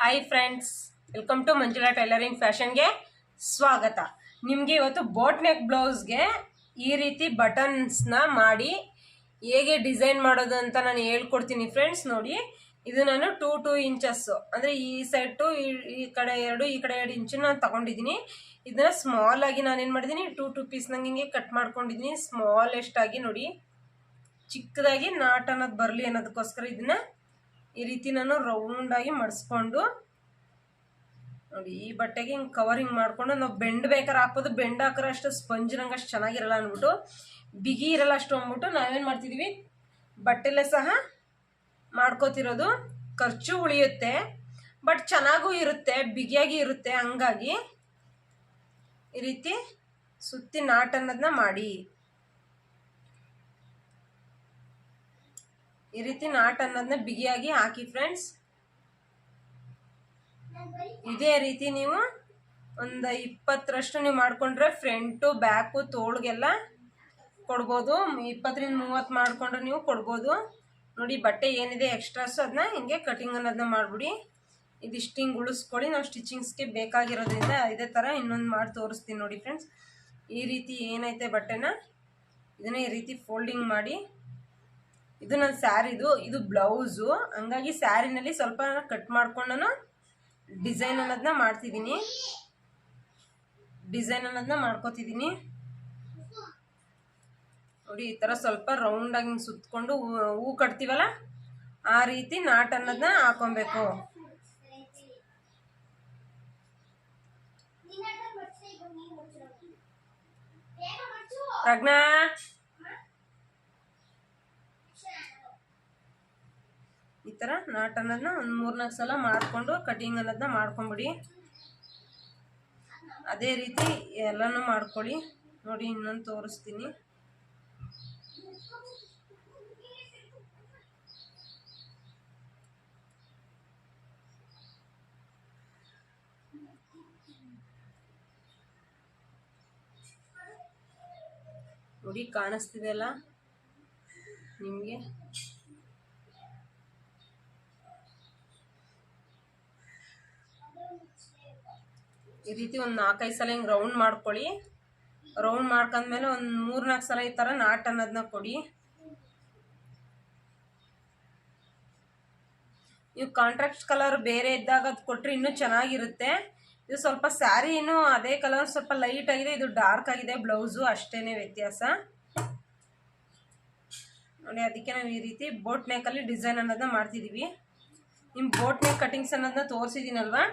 Hi friends, welcome to Manjula tailoring ಫ್ಯಾಷನ್ಗೆ ಸ್ವಾಗತ. ನಿಮಗೆ ಇವತ್ತು ಬೋಟ್ ನೆಕ್ ಬ್ಲೌಸ್ಗೆ ಈ ರೀತಿ ಬಟನ್ಸ್ನ ಮಾಡಿ ಹೇಗೆ ಡಿಸೈನ್ ಮಾಡೋದು ಅಂತ ನಾನು ಹೇಳ್ಕೊಡ್ತೀನಿ ಫ್ರೆಂಡ್ಸ್. ನೋಡಿ, ಇದು ನಾನು 2 ಇಂಚಸ್ ಅಂದರೆ ಈ ಸೈಡ್ ಟು ಈ ಕಡೆ 2 ಈ ಕಡೆ 2 ಇಂಚು ನಾನು ತಗೊಂಡಿದ್ದೀನಿ. ಇದನ್ನ ಸ್ಮಾಲ್ ಆಗಿ ನಾನೇನು ಮಾಡಿದ್ದೀನಿ, 2 ಪೀಸ್ ನಂಗೆ ಹಿಂಗೆ ಕಟ್ ಮಾಡ್ಕೊಂಡಿದ್ದೀನಿ. ಸ್ಮಾಲೆಸ್ಟ್ ಆಗಿ ನೋಡಿ, ಚಿಕ್ಕದಾಗಿ ನಾಟ್ ಅನ್ನೋದು ಬರಲಿ ಅನ್ನೋದಕ್ಕೋಸ್ಕರ ಇದನ್ನ ಈ ರೀತಿ ನಾನು ರೌಂಡ್ ಆಗಿ ಮಡಿಸ್ಕೊಂಡು ನೋಡಿ ಈ ಬಟ್ಟೆಗೆ ಹಿಂಗೆ ಕವರಿಂಗ್ ಮಾಡ್ಕೊಂಡು ನಾವು ಬೆಂಡ್ ಬೇಕಾದ್ರೆ ಹಾಕ್ಬೋದು. ಬೆಂಡ್ ಹಾಕಿದ್ರೆ ಅಷ್ಟು ಸ್ಪಂಜ್ ನಂಗೆ ಅಷ್ಟು ಚೆನ್ನಾಗಿರಲ್ಲ ಅಂದ್ಬಿಟ್ಟು, ಬಿಗಿ ಇರಲ್ಲ ಅಷ್ಟು ಅಂದ್ಬಿಟ್ಟು ನಾವೇನು ಮಾಡ್ತಿದ್ದೀವಿ, ಬಟ್ಟೆಲ್ಲೇ ಸಹ ಮಾಡ್ಕೋತಿರೋದು. ಖರ್ಚು ಉಳಿಯುತ್ತೆ, ಬಟ್ ಚೆನ್ನಾಗೂ ಇರುತ್ತೆ, ಬಿಗಿಯಾಗಿ ಇರುತ್ತೆ. ಹಂಗಾಗಿ ಈ ರೀತಿ ಸುತ್ತಿ ನಾಟ್ ಅನ್ನೋದನ್ನ ಮಾಡಿ, ಈ ರೀತಿ ನಾಟ್ ಅನ್ನೋದನ್ನ ಬಿಗಿಯಾಗಿ ಹಾಕಿ ಫ್ರೆಂಡ್ಸ್. ಇದೇ ರೀತಿ ನೀವು ಒಂದು 20ರಷ್ಟು ನೀವು ಮಾಡ್ಕೊಂಡ್ರೆ ಫ್ರಂಟು ಬ್ಯಾಕು ತೋಳ್ಗೆಲ್ಲ ಕೊಡ್ಬೋದು. 20-30 ಮಾಡ್ಕೊಂಡ್ರೆ ನೀವು ಕೊಡ್ಬೋದು. ನೋಡಿ, ಬಟ್ಟೆ ಏನಿದೆ ಎಕ್ಸ್ಟ್ರಾಸು ಅದನ್ನ ಹಿಂಗೆ ಕಟಿಂಗ್ ಅನ್ನೋದನ್ನ ಮಾಡಿಬಿಡಿ. ಇದಿಷ್ಟು ಹಿಂಗೆ ಉಳಿಸ್ಕೊಳ್ಳಿ. ನಾವು ಸ್ಟಿಚಿಂಗ್ಸ್ಗೆ ಬೇಕಾಗಿರೋದ್ರಿಂದ ಇದೇ ಥರ ಇನ್ನೊಂದು ಮಾಡಿ ತೋರಿಸ್ತೀನಿ ನೋಡಿ ಫ್ರೆಂಡ್ಸ್. ಈ ರೀತಿ ಏನೈತೆ ಬಟ್ಟೆನ ಇದನ್ನ ಈ ರೀತಿ ಫೋಲ್ಡಿಂಗ್ ಮಾಡಿ, ಇದು ನನ್ನ ಸ್ಯಾರಿದು, ಇದು ಬ್ಲೌಸು. ಹಂಗಾಗಿ ಸ್ಯಾರಿನಲ್ಲಿ ಸ್ವಲ್ಪ ಕಟ್ ಮಾಡ್ಕೊಂಡು ನಾನು ಡಿಸೈನ್ ಅನ್ನೋದನ್ನ ಮಾಡ್ತಿದ್ದೀನಿ, ಮಾಡ್ಕೋತಿದ್ದೀನಿ. ನೋಡಿ, ಈ ಥರ ಸ್ವಲ್ಪ ರೌಂಡಾಗಿ ಸುತ್ತಕೊಂಡು ಹೂ ಕಟ್ತೀವಲ್ಲ ಆ ರೀತಿ ನಾಟ್ ಅನ್ನೋದನ್ನ ಹಾಕೊಬೇಕು. ಪ್ರಜ್ಞಾ, ಈ ಥರ ನಾಟ್ ಅನ್ನೋದನ್ನ ಒಂದು 3-4 ಸಲ ಮಾಡಿಕೊಂಡು ಕಟಿಂಗ್ ಅನ್ನೋದನ್ನ ಮಾಡ್ಕೊಂಬಿಡಿ. ಅದೇ ರೀತಿ ಎಲ್ಲನೂ ಮಾಡ್ಕೊಳ್ಳಿ. ನೋಡಿ, ಇನ್ನೊಂದು ತೋರಿಸ್ತೀನಿ. ನೋಡಿ, ಕಾಣಿಸ್ತಿದೆ ಅಲ್ಲ ನಿಮಗೆ? ಈ ರೀತಿ ಒಂದು 4-5 ಸಲ ಹಿಂಗೆ ರೌಂಡ್ ಮಾಡ್ಕೊಳ್ಳಿ. ರೌಂಡ್ ಮಾಡ್ಕೊಂಡ್ಮೇಲೆ ಒಂದು 3-4 ಸಲ ಈ ಥರ ನಾಟ್ ಅನ್ನೋದನ್ನ ಕೊಡಿ. ನೀವು ಕಾಂಟ್ರಾಕ್ಟ್ ಕಲರ್ ಬೇರೆ ಇದ್ದಾಗ ಅದು ಕೊಟ್ಟರೆ ಇನ್ನೂ ಚೆನ್ನಾಗಿರುತ್ತೆ. ಇದು ಸ್ವಲ್ಪ ಸ್ಯಾರಿನೂ ಅದೇ ಕಲರ್ ಸ್ವಲ್ಪ ಲೈಟ್ ಆಗಿದೆ, ಇದು ಡಾರ್ಕ್ ಆಗಿದೆ ಬ್ಲೌಸು, ಅಷ್ಟೇನೆ ವ್ಯತ್ಯಾಸ ನೋಡಿ. ಅದಕ್ಕೆ ನಾವು ಈ ರೀತಿ ಬೋಟ್ ನೆಕ್ಕಲ್ಲಿ ಡಿಸೈನ್ ಅನ್ನೋದನ್ನ ಮಾಡ್ತಿದ್ದೀವಿ. ನಿಮ್ಮ ಬೋಟ್ ನೆಕ್ ಕಟಿಂಗ್ಸ್ ಅನ್ನೋದನ್ನ ತೋರಿಸಿದ್ದೀನಲ್ವಾ,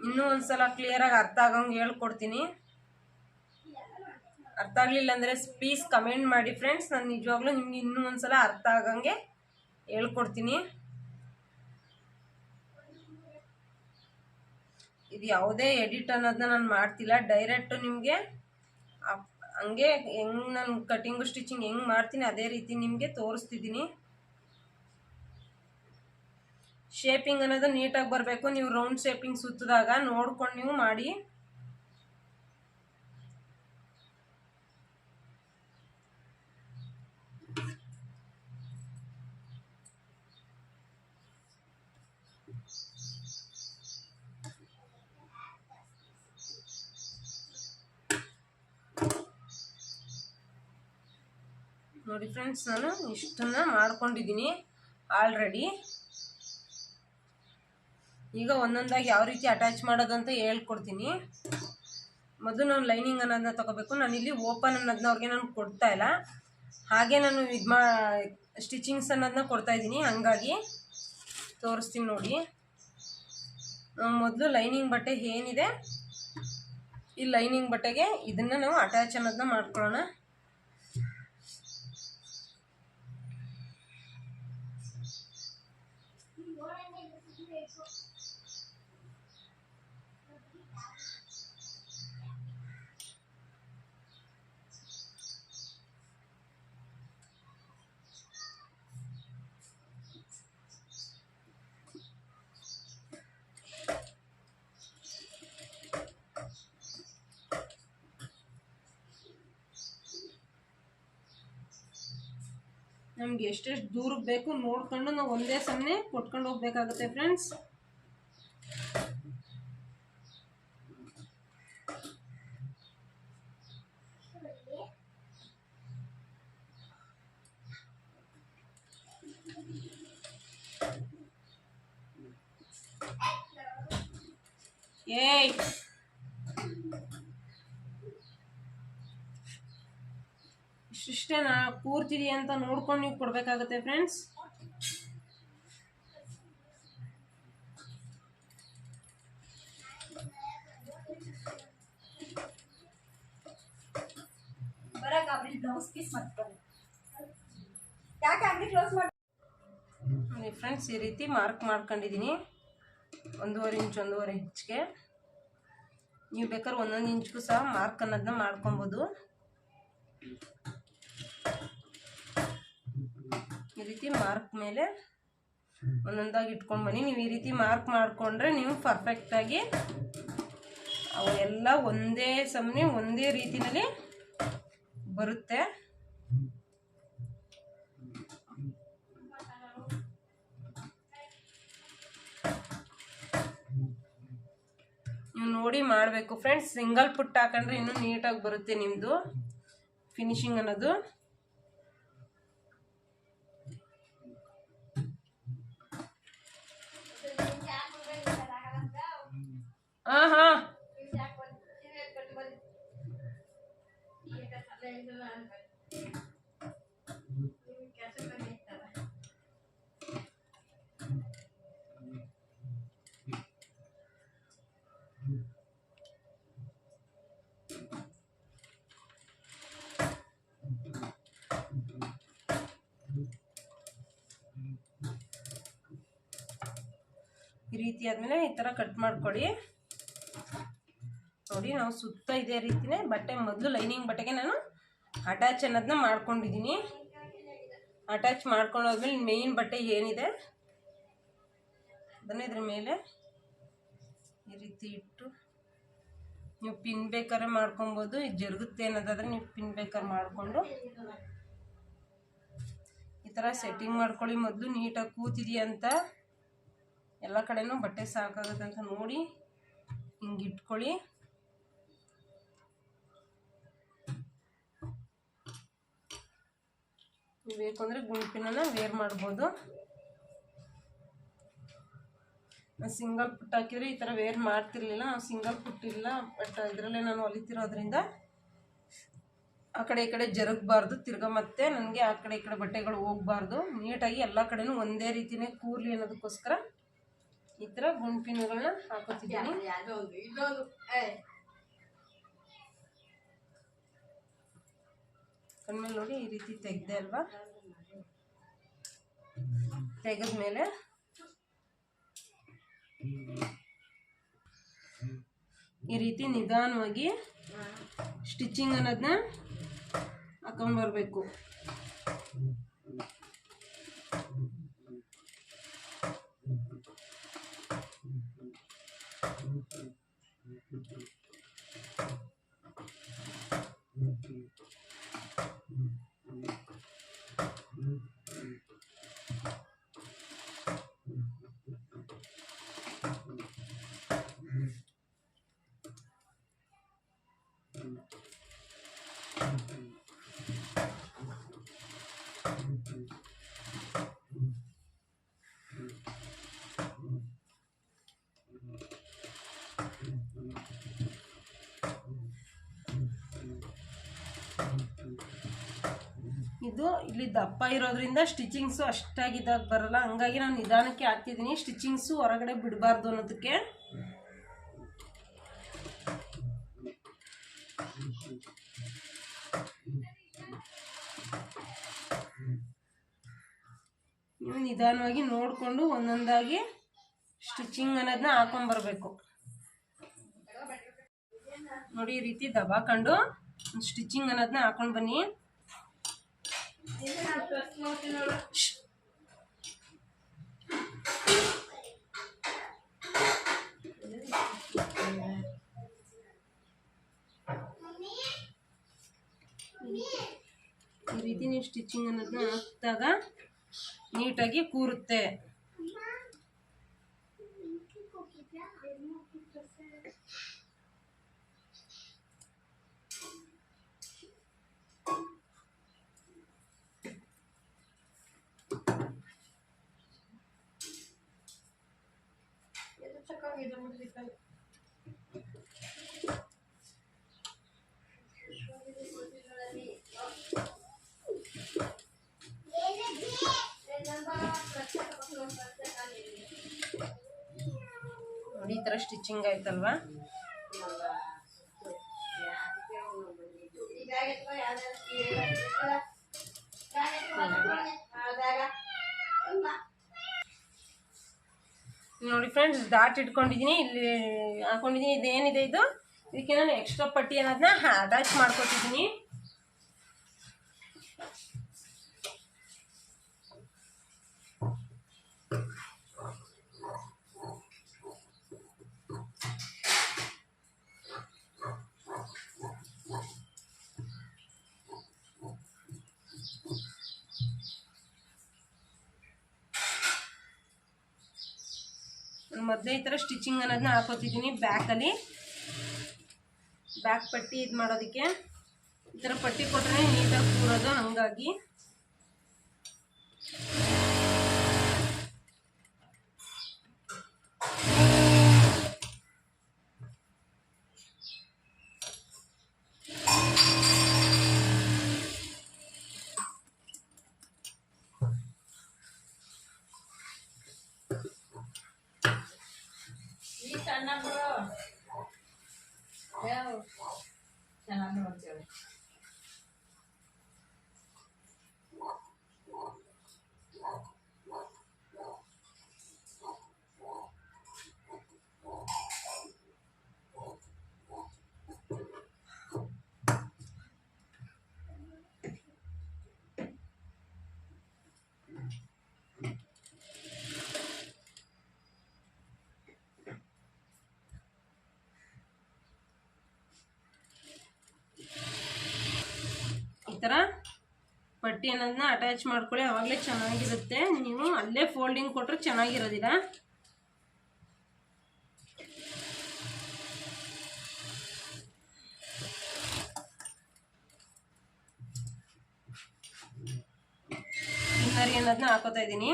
ಇನ್ನೂ ಒಂದ್ಸಲ ಕ್ಲಿಯರಾಗಿ ಅರ್ಥ ಆಗಂಗೆ ಹೇಳ್ಕೊಡ್ತೀನಿ. ಅರ್ಥ ಆಗಲಿಲ್ಲ ಅಂದರೆ ಪ್ಲೀಸ್ ಕಮೆಂಟ್ ಮಾಡಿ ಫ್ರೆಂಡ್ಸ್. ನಾನು ನಿಜವಾಗ್ಲೂ ನಿಮ್ಗೆ ಇನ್ನೂ ಒಂದ್ಸಲ ಅರ್ಥ ಆಗಂಗೆ ಹೇಳ್ಕೊಡ್ತೀನಿ. ಇದು ಯಾವುದೇ ಎಡಿಟ್ ಅನ್ನೋದನ್ನ ನಾನು ಮಾಡ್ತಿಲ್ಲ, ಡೈರೆಕ್ಟು ನಿಮಗೆ ಹಂಗೆ ಹೆಂಗೆ ನಾನು ಕಟಿಂಗು ಸ್ಟಿಚಿಂಗ್ ಹೆಂಗೆ ಮಾಡ್ತೀನಿ ಅದೇ ರೀತಿ ನಿಮಗೆ ತೋರಿಸ್ತಿದ್ದೀನಿ. ಶೇಪಿಂಗ್ ಅನ್ನೋದು ನೀಟಾಗಿ ಬರಬೇಕು. ನೀವು ರೌಂಡ್ ಶೇಪಿಂಗ್ ಸುತ್ತಿದಾಗ ನೋಡ್ಕೊಂಡು ನೀವು ಮಾಡಿ. ನೋಡಿ ಫ್ರೆಂಡ್ಸ್, ನಾನು ಇಷ್ಟನ್ನ ಮಾಡ್ಕೊಂಡಿದ್ದೀನಿ ಆಲ್ರೆಡಿ. ಈಗ ಒಂದೊಂದಾಗಿ ಯಾವ ರೀತಿ ಅಟ್ಯಾಚ್ ಮಾಡೋದು ಅಂತ ಹೇಳ್ಕೊಡ್ತೀನಿ. ಮೊದಲು ನಾನು ಲೈನಿಂಗ್ ಅನ್ನೋದನ್ನ ತಗೋಬೇಕು. ನಾನಿಲ್ಲಿ ಓಪನ್ ಅನ್ನೋದನ್ನ ಅವ್ರಿಗೆ ನಾನು ಕೊಡ್ತಾ ಇಲ್ಲ, ಹಾಗೆ ನಾನು ಸ್ಟಿಚಿಂಗ್ಸ್ ಅನ್ನೋದನ್ನ ಕೊಡ್ತಾ ಇದ್ದೀನಿ. ಹಂಗಾಗಿ ತೋರಿಸ್ತೀನಿ ನೋಡಿ. ಮೊದಲು ಲೈನಿಂಗ್ ಬಟ್ಟೆ ಏನಿದೆ, ಈ ಲೈನಿಂಗ್ ಬಟ್ಟೆಗೆ ಇದನ್ನು ನಾವು ಅಟ್ಯಾಚ್ ಅನ್ನೋದನ್ನ ಮಾಡ್ಕೊಳ್ಳೋಣ. ನಮ್ಗೆ ಎಷ್ಟೆಷ್ಟು ದೂರಕ್ಕೆ ಬೇಕು ನೋಡ್ಕೊಂಡು ನಾವು ಒಂದೇ ಸಮನೆ ಕೊಟ್ಕೊಂಡು ಹೋಗ್ಬೇಕಾಗುತ್ತೆ ಫ್ರೆಂಡ್ಸ್. ಏಯ್ ಇಷ್ಟೇನಾ ಕೂರ್ತಿದೀಯ ಅಂತ ನೋಡ್ಕೊಂಡು ನೀವು ಕೊಡ್ಬೇಕಾಗುತ್ತೆ ಫ್ರೆಂಡ್ಸ್. ಫ್ರೆಂಡ್ಸ್ ಈ ರೀತಿ ಮಾರ್ಕ್ ಮಾಡ್ಕೊಂಡಿದ್ದೀನಿ 1.5 ಇಂಚ್ಗೆ. ನೀವು ಬೇಕಾದ್ರೆ 1 ಇಂಚ್ಗೂ ಸಹ ಮಾರ್ಕ್ ಅನ್ನೋದನ್ನ ಮಾಡ್ಕೊಬೋದು. ಈ ರೀತಿ ಮಾರ್ಕ್ ಮೇಲೆ ಒಂದೊಂದಾಗಿ ಇಟ್ಕೊಂಡು ಬನ್ನಿ. ನೀವು ಈ ರೀತಿ ಮಾರ್ಕ್ ಮಾಡಿಕೊಂಡ್ರೆ ನೀವು ಪರ್ಫೆಕ್ಟಾಗಿ ಅವೆಲ್ಲ ಒಂದೇ ಸಮನೆ ಒಂದೇ ರೀತಿಯಲ್ಲಿ ಬರುತ್ತೆ. ನೀವು ನೋಡಿ ಮಾಡಬೇಕು ಫ್ರೆಂಡ್ಸ್. ಸಿಂಗಲ್ ಪುಟ್ ಹಾಕೊಂಡ್ರೆ ಇನ್ನೂ ನೀಟಾಗಿ ಬರುತ್ತೆ ನಿಮ್ಮದು ಫಿನಿಶಿಂಗ್ ಅನ್ನೋದು. ಹಾಂ ಹಾಂ ಈ ರೀತಿ ಆದಮೇಲೆ ಈ ಥರ ಕಟ್ ಮಾಡ್ಕೊಳ್ಳಿ. ನೋಡಿ ನಾವು ಸುತ್ತ ಇದೇ ರೀತಿನೇ ಬಟ್ಟೆ ಮೊದಲು ಲೈನಿಂಗ್ ಬಟ್ಟೆಗೆ ನಾನು ಅಟ್ಯಾಚ್ ಅನ್ನೋದನ್ನ ಮಾಡ್ಕೊಂಡಿದ್ದೀನಿ. ಅಟ್ಯಾಚ್ ಮಾಡ್ಕೊಂಡೋದ್ಮೇಲೆ ಮೇಯ್ನ್ ಬಟ್ಟೆ ಏನಿದೆ ಅದನ್ನ ಇದ್ರ ಮೇಲೆ ಈ ರೀತಿ ಇಟ್ಟು ನೀವು ಪಿನ್ ಬೇಕಾದ್ರೆ ಮಾಡ್ಕೊಬೋದು. ಇದು ಜರುಗುತ್ತೆ ಅನ್ನೋದಾದ್ರೆ ನೀವು ಪಿನ್ ಬೇಕಾದ್ರೆ ಮಾಡಿಕೊಂಡು ಈ ಥರ ಸೆಟ್ಟಿಂಗ್ ಮಾಡ್ಕೊಳ್ಳಿ. ಮೊದಲು ನೀಟಾಗಿ ಕೂತಿದೆಯಾ ಅಂತ ಎಲ್ಲ ಕಡೆನೂ ಬಟ್ಟೆ ಸಾಕಾಗುತ್ತೆ ಅಂತ ನೋಡಿ ಹಿಂಗೆ ಇಟ್ಕೊಳ್ಳಿ. ಬೇಕು ಅಂದರೆ ಗುಂಪಿನ ವೇರ್ ಮಾಡ್ಬೋದು. ಸಿಂಗಲ್ ಪುಟ್ ಹಾಕಿದ್ರೆ ಈ ಥರ ವೇರ್ ಮಾಡ್ತಿರ್ಲಿಲ್ಲ. ಸಿಂಗಲ್ ಪುಟ್ ಇಲ್ಲ, ಬಟ್ ಇದರಲ್ಲೇ ನಾನು ಹೊಲಿತಿರೋದ್ರಿಂದ ಆ ಕಡೆ ಈ ಕಡೆ ಜರುಗಬಾರ್ದು. ತಿರ್ಗಾ ಮತ್ತೆ ನನಗೆ ಆ ಕಡೆ ಈ ಕಡೆ ಬಟ್ಟೆಗಳು ಹೋಗಬಾರ್ದು. ನೀಟಾಗಿ ಎಲ್ಲ ಕಡೆನೂ ಒಂದೇ ರೀತಿಯೇ ಕೂರ್ಲಿ ಅನ್ನೋದಕ್ಕೋಸ್ಕರ ಈ ಥರ ಗುಂಪಿನಗಳನ್ನ ಹಾಕೋತಿದ್ದೀನಿ. ಕಣ್ಮೇಲೆ ನೋಡಿ ಈ ರೀತಿ ತೆಗೆದೆ ಅಲ್ವಾ. ತೆಗೆದ್ಮೇಲೆ ಈ ರೀತಿ ನಿಧಾನವಾಗಿ ಸ್ಟಿಚಿಂಗ್ ಅನ್ನೋದನ್ನ ಹಾಕೊಂಡ್ಬರ್ಬೇಕು. ಇದು ಇಲ್ಲಿ ದಪ್ಪ ಇರೋದ್ರಿಂದ ಸ್ಟಿಚಿಂಗ್ಸು ಅಷ್ಟಾಗಿ ಇದಾಗ ಬರಲ್ಲ. ಹಂಗಾಗಿ ನಾನು ನಿಧಾನಕ್ಕೆ ಹಾಕ್ತಿದ್ದೀನಿ. ಸ್ಟಿಚಿಂಗ್ಸು ಹೊರಗಡೆ ಬಿಡಬಾರ್ದು ಅನ್ನೋದಕ್ಕೆ. ನೀವು ನಿಧಾನವಾಗಿ ನೋಡಿಕೊಂಡು ಒಂದೊಂದಾಗಿ ಸ್ಟಿಚಿಂಗ್ ಅನ್ನೋದನ್ನ ಹಾಕೊಂಡ್ಬರ್ಬೇಕು. ನೋಡಿ ಈ ರೀತಿ ದಬಾಕೊಂಡು ಸ್ಟಿಚಿಂಗ್ ಅನ್ನೋದನ್ನ ಹಾಕೊಂಡು ಬನ್ನಿ. ಈ ರೀತಿ ಸ್ಟಿಚಿಂಗ್ ಅನ್ನೋದನ್ನ ಹಾಕಿದಾಗ ನೀಟಾಗಿ ಕೂರುತ್ತೆ. ನೋಡಿ ಈ ಥರ ಸ್ಟಿಚಿಂಗ್ ಆಯ್ತಲ್ವಾ. ನೋಡಿ ಫ್ರೆಂಡ್ಸ್, ಡಾಟ್ ಇಟ್ಕೊಂಡಿದ್ದೀನಿ, ಇಲ್ಲಿ ಹಾಕೊಂಡಿದ್ದೀನಿ. ಇದೇನಿದೆ ಇದು, ಇದಕ್ಕೆ ನಾನು ಎಕ್ಸ್ಟ್ರಾ ಪಟ್ಟಿ ಅನ್ನೋದನ್ನ ಅಟ್ಯಾಚ್ ಮಾಡ್ಕೊತಿದ್ದೀನಿ. ಮೊದಲೇ ಈ ಥರ ಸ್ಟಿಚಿಂಗ್ ಅನ್ನೋದನ್ನ ಹಾಕೋತಿದ್ದೀನಿ ಬ್ಯಾಕಲ್ಲಿ. ಬ್ಯಾಕ್ ಪಟ್ಟಿ ಇದು ಮಾಡೋದಕ್ಕೆ ಈ ಥರ ಪಟ್ಟಿ ಕೊಟ್ಟರೆ ನೀಟಾಗಿ ಕೂರೋದು. ಹಂಗಾಗಿ ಈ ಥರ ಪಟ್ಟಿ ಅನ್ನೋದನ್ನ ಅಟ್ಯಾಚ್ ಮಾಡ್ಕೊಳ್ಳಿ, ಆವಾಗಲೇ ಚೆನ್ನಾಗಿರುತ್ತೆ. ನೀವು ಅಲ್ಲೇ ಫೋಲ್ಡಿಂಗ್ ಕೊಟ್ಟರೆ ಚೆನ್ನಾಗಿರೋದಿಲ್ಲ. ಇನ್ನರಿ ಅನ್ನೋದನ್ನ ಹಾಕೋತಾ ಇದ್ದೀನಿ.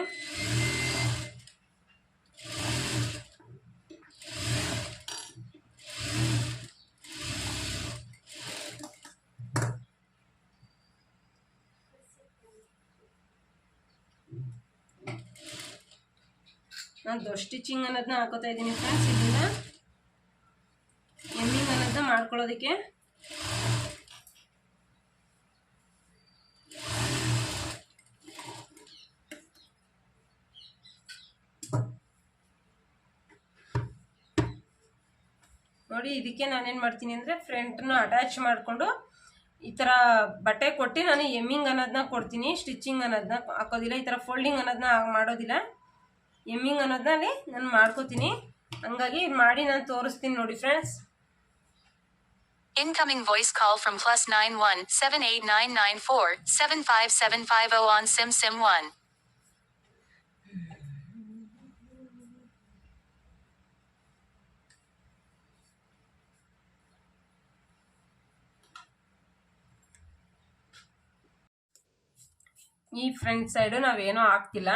ನಾನು ದೊಡ್ಡ ಸ್ಟಿಚಿಂಗ್ ಅನ್ನೋದನ್ನ ಹಾಕೋತಾ ಇದ್ದೀನಿ ಫ್ರೆಂಡ್ಸ್. ಇದನ್ನ ಎಮ್ಮಿಂಗ್ ಅನ್ನೋದನ್ನ ಮಾಡ್ಕೊಳ್ಳೋದಕ್ಕೆ ನೋಡಿ. ಇದಕ್ಕೆ ನಾನೇನು ಮಾಡ್ತೀನಿ ಅಂದರೆ ಫ್ರಂಟ್ನ ಅಟ್ಯಾಚ್ ಮಾಡಿಕೊಂಡು ಈ ಥರ ಬಟ್ಟೆ ಕೊಟ್ಟು ನಾನು ಎಮ್ಮಿಂಗ್ ಅನ್ನೋದನ್ನ ಕೊಡ್ತೀನಿ. ಸ್ಟಿಚಿಂಗ್ ಅನ್ನೋದನ್ನ ಹಾಕೋದಿಲ್ಲ, ಈ ಥರ ಫೋಲ್ಡಿಂಗ್ ಅನ್ನೋದನ್ನ ಮಾಡೋದಿಲ್ಲ. ಎಮ್ಮಿಂಗ್ ಅನ್ನೋದನ್ನ ನಾನು ಮಾಡ್ಕೋತೀನಿ. ಹಂಗಾಗಿ ಮಾಡಿ ನಾನು ತೋರಿಸ್ತೀನಿ ನೋಡಿ friends. Incoming voice call from +91 78994 75750 on SIM 1. ಈ ಫ್ರಂಟ್ ಸೈಡು ನಾವೇನೋ ಆಗ್ತಿಲ್ಲ,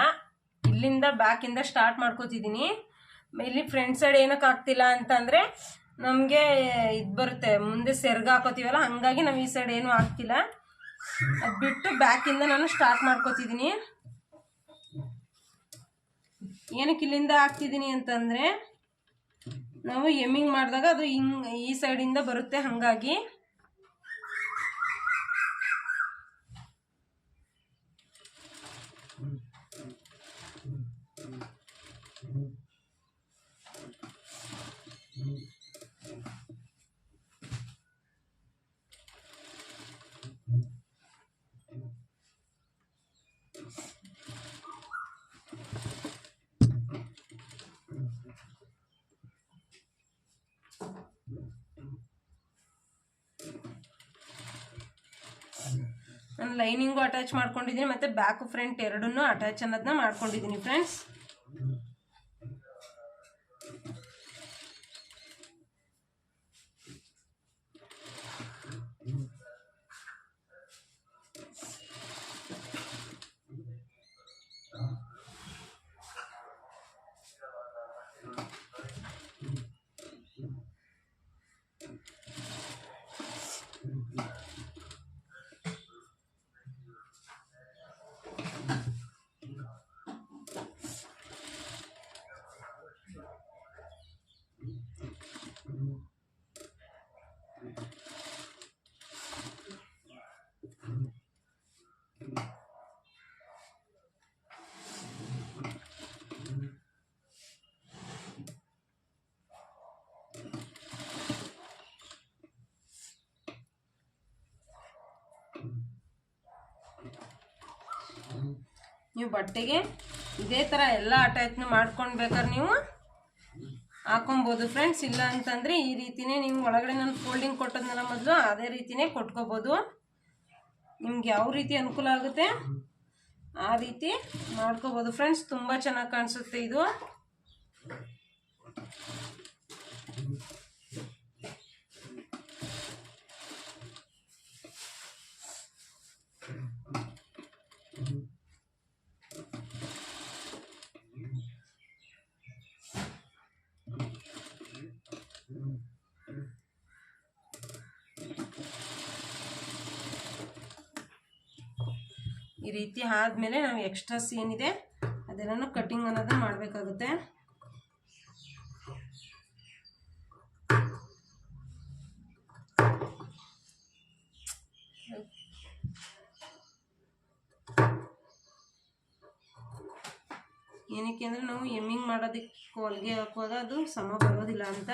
ಇಲ್ಲಿಂದ ಬ್ಯಾಕಿಂದ ಸ್ಟಾರ್ಟ್ ಮಾಡ್ಕೋತಿದ್ದೀನಿ. ಇಲ್ಲಿ ಫ್ರಂಟ್ ಸೈಡ್ ಏನಕ್ಕೆ ಆಗ್ತಿಲ್ಲ ಅಂತಂದರೆ ನಮಗೆ ಇದು ಬರುತ್ತೆ, ಮುಂದೆ ಸೆರ್ಗ ಹಾಕೋತೀವಲ್ಲ, ಹಾಗಾಗಿ ನಾವು ಈ ಸೈಡ್ ಏನೂ ಆಗ್ತಿಲ್ಲ. ಅದು ಬಿಟ್ಟು ಬ್ಯಾಕಿಂದ ನಾನು ಸ್ಟಾರ್ಟ್ ಮಾಡ್ಕೋತಿದ್ದೀನಿ. ಏನಕ್ಕೆ ಇಲ್ಲಿಂದ ಹಾಕ್ತಿದ್ದೀನಿ ಅಂತಂದರೆ ನಾವು ಎಮ್ಮಿಂಗ್ ಮಾಡಿದಾಗ ಅದು ಈ ಸೈಡಿಂದ ಬರುತ್ತೆ. ಹಾಗಾಗಿ ಲೈನಿಂಗು ಅಟ್ಯಾಚ್ ಮಾಡ್ಕೊಂಡಿದ್ದೀನಿ ಮತ್ತು ಬ್ಯಾಕ್ ಫ್ರಂಟ್ ಎರಡನ್ನೂ ಅಟ್ಯಾಚ್ ಅನ್ನೋದನ್ನ ಮಾಡ್ಕೊಂಡಿದ್ದೀನಿ ಫ್ರೆಂಡ್ಸ್. ನೀವು ಬಟ್ಟೆಗೆ ಇದೇ ಥರ ಎಲ್ಲ ಅಟ್ಯಾಚ್ನು ಮಾಡ್ಕೊಂಡು ಬೇಕಾದ್ರೆ ನೀವು ಹಾಕೊಬೋದು ಫ್ರೆಂಡ್ಸ್. ಇಲ್ಲ ಅಂತಂದರೆ ಈ ರೀತಿಯೇ ನೀವು ಒಳಗಡೆ ನಾನು ಫೋಲ್ಡಿಂಗ್ ಕೊಟ್ಟೋದ್ನಲ್ಲ ಮೊದಲು ಅದೇ ರೀತಿಯೇ ಕೊಟ್ಕೋಬೋದು. ನಿಮ್ಗೆ ಯಾವ ರೀತಿ ಅನುಕೂಲ ಆಗುತ್ತೆ ಆ ರೀತಿ ಮಾಡ್ಕೋಬೋದು ಫ್ರೆಂಡ್ಸ್. ತುಂಬ ಚೆನ್ನಾಗಿ ಕಾಣಿಸುತ್ತೆ ಇದು. ಈ ರೀತಿ ಆದಮೇಲೆ ನಾವು ಎಕ್ಸ್ಟ್ರಾಸ್ ಏನಿದೆ ಅದೆಲ್ಲನೂ ಕಟಿಂಗ್ ಅನ್ನೋದನ್ನ ಮಾಡಬೇಕಾಗುತ್ತೆ. ಏನಕ್ಕೆ ಅಂದರೆ ನಾವು ಎಮ್ಮಿಂಗ್ ಮಾಡೋದಕ್ಕೆ ಹೊಲಿಗೆ ಹಾಕುವಾಗ ಅದು ಸಮ ಬರೋದಿಲ್ಲ ಅಂತ.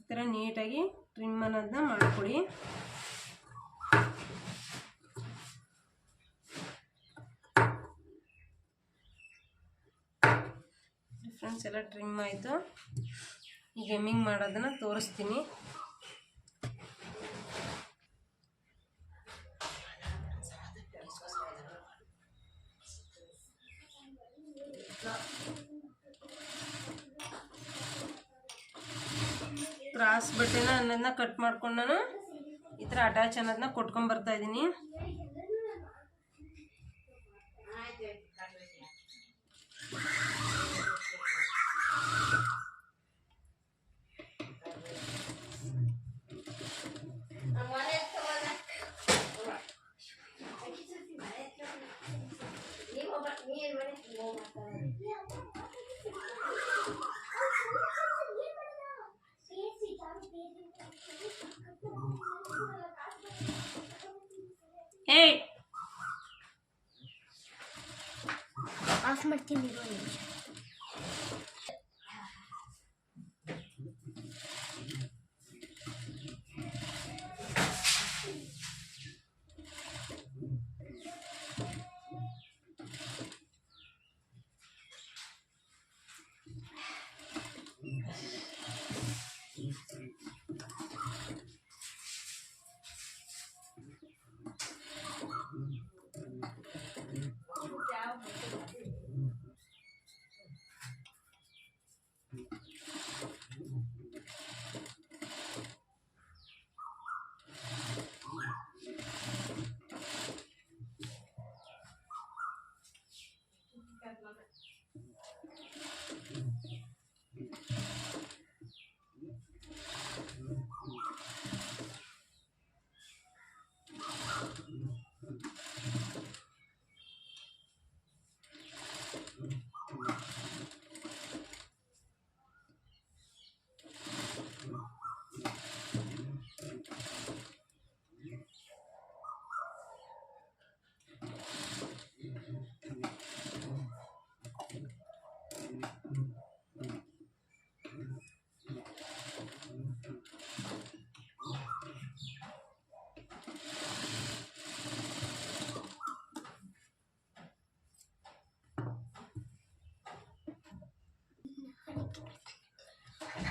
ಈ ಥರ ನೀಟಾಗಿ ಟ್ರಿಮ್ ಅನ್ನೋದನ್ನ ಮಾಡಿಕೊಡಿ. ಫ್ರೆಂಡ್ಸ್ ಎಲ್ಲ ಟ್ರಿಮ್ ಆಯಿತು. ಈಗ ಎಮ್ಮಿಂಗ್ ಮಾಡೋದನ್ನು ತೋರಿಸ್ತೀನಿ. ಕ್ರಾಸ್ ಬಟ್ಟೆನ ಅನ್ನೋದನ್ನ ಕಟ್ ಮಾಡ್ಕೊಂಡು ನಾನು ಈ ಥರ ಅಟ್ಯಾಚ್ ಅನ್ನೋದನ್ನ ಕೊಟ್ಕೊಂಡು ಬರ್ತಾ ಇದ್ದೀನಿ. ಆಫ್ ಮಾಡ್ತೀನಿ.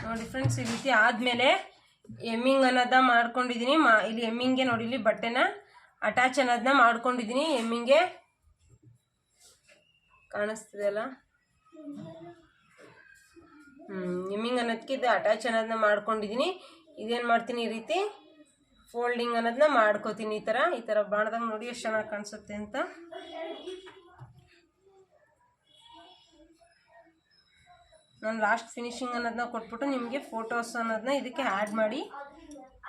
ನೋಡಿ ಫ್ರೆಂಡ್ಸ್, ಈ ರೀತಿ ಆದಮೇಲೆ ಎಮ್ಮಿಂಗ್ ಅನ್ನೋದನ್ನ ಮಾಡ್ಕೊಂಡಿದ್ದೀನಿ. ಇಲ್ಲಿ ಎಮ್ಮಿಂಗ್ಗೆ ನೋಡಿ, ಇಲ್ಲಿ ಬಟ್ಟೆನ ಅಟ್ಯಾಚ್ ಅನ್ನೋದನ್ನ ಮಾಡ್ಕೊಂಡಿದ್ದೀನಿ. ಎಮ್ಮಿಂಗೆ ಕಾಣಿಸ್ತಿದೆ ಅಲ್ಲ, ಎಮ್ಮಿಂಗ್ ಅನ್ನೋದಕ್ಕೆ ಇದು ಅಟ್ಯಾಚ್ ಅನ್ನೋದನ್ನ ಮಾಡ್ಕೊಂಡಿದ್ದೀನಿ. ಇದೇನು ಮಾಡ್ತೀನಿ, ಈ ರೀತಿ ಫೋಲ್ಡಿಂಗ್ ಅನ್ನೋದನ್ನ ಮಾಡ್ಕೋತೀನಿ. ಈ ಥರ ಬಾಣದಾಗ ನೋಡಿ ಎಷ್ಟು ಚೆನ್ನಾಗಿ ಕಾಣಿಸುತ್ತೆ ಅಂತ. ನಾನು ಲಾಸ್ಟ್ ಫಿನಿಶಿಂಗ್ ಅನ್ನೋದನ್ನ ಕೊಟ್ಬಿಟ್ಟು ನಿಮಗೆ ಫೋಟೋಸ್ ಅನ್ನೋದನ್ನ ಇದಕ್ಕೆ ಆ್ಯಡ್ ಮಾಡಿ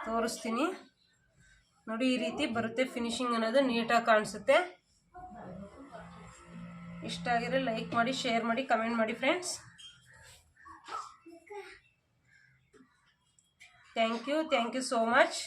ತೋರಿಸ್ತೀನಿ. ನೋಡಿ, ಈ ರೀತಿ ಬರುತ್ತೆ ಫಿನಿಶಿಂಗ್ ಅನ್ನೋದು, ನೀಟಾಗಿ ಕಾಣಿಸುತ್ತೆ. ಇಷ್ಟ ಆಗಿದ್ರೆ ಲೈಕ್ ಮಾಡಿ, ಶೇರ್ ಮಾಡಿ, ಕಮೆಂಟ್ ಮಾಡಿ friends. Thank you so much.